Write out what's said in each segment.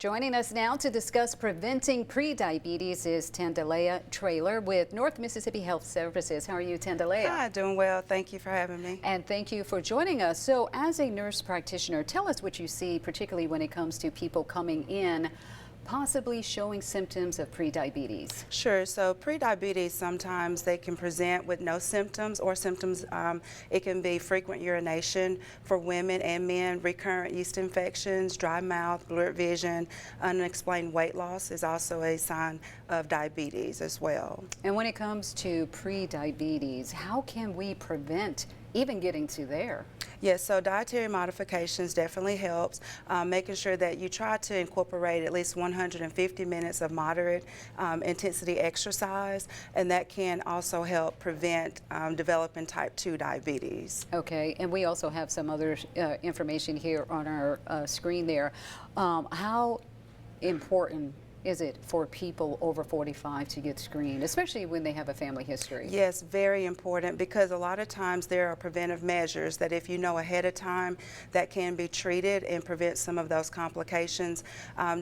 Joining us now to discuss preventing prediabetes is Tandalea Traylor with North Mississippi Health Services. How are you, Tandalea? Hi, doing well. Thank you for having me. And thank you for joining us. So as a nurse practitioner, tell us what you see, particularly when it comes to people coming in possibly showing symptoms of prediabetes. Sure. So prediabetes, sometimes they can present with no symptoms or symptoms. It can be frequent urination for women and men, recurrent yeast infections, dry mouth, blurred vision, unexplained weight loss is also a sign of diabetes as well. And when it comes to prediabetes, how can we prevent even getting to there? Yes, so dietary modifications definitely helps. Making sure that you try to incorporate at least 150 minutes of moderate intensity exercise, and that can also help prevent developing type 2 diabetes. Okay, and we also have some other information here on our screen there. How important is it for people over 45 to get screened, especially when they have a family history? Yes, very important, because a lot of times there are preventive measures that if you know ahead of time that can be treated and prevent some of those complications.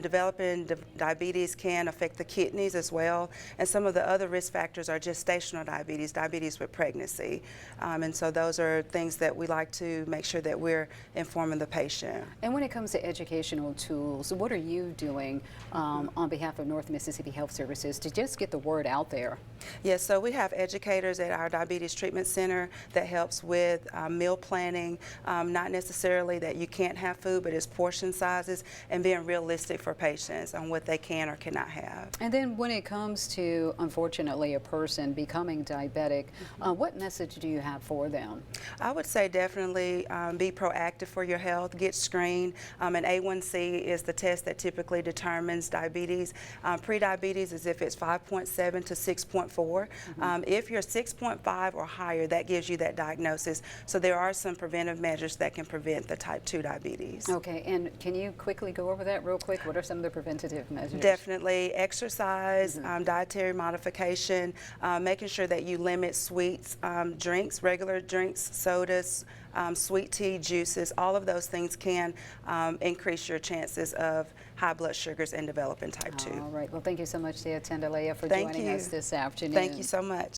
Developing diabetes can affect the kidneys as well, and some of the other risk factors are gestational diabetes, diabetes with pregnancy, and so those are things that we like to make sure that we're informing the patient. And when it comes to educational tools, what are you doing on behalf of North Mississippi Health Services to just get the word out there? Yes, so we have educators at our Diabetes Treatment Center that helps with meal planning, not necessarily that you can't have food, but it's portion sizes and being realistic for patients on what they can or cannot have. And then when it comes to, unfortunately, a person becoming diabetic, what message do you have for them? I would say definitely be proactive for your health, get screened. An A1C is the test that typically determines diabetes. Prediabetes is if it's 5.7 to 6.4. If you're 6.5 or higher, that gives you that diagnosis. So there are some preventive measures that can prevent the type 2 diabetes. Okay, and can you quickly go over that real quick? What are some of the preventative measures? Definitely exercise, dietary modification, making sure that you limit sweets, drinks, regular drinks, sodas, sweet tea, juices. All of those things can increase your chances of high blood sugars and developing type 2. All right. Well, thank you so much, Tandalea, for Thank joining you. us this afternoon. Thank you so much.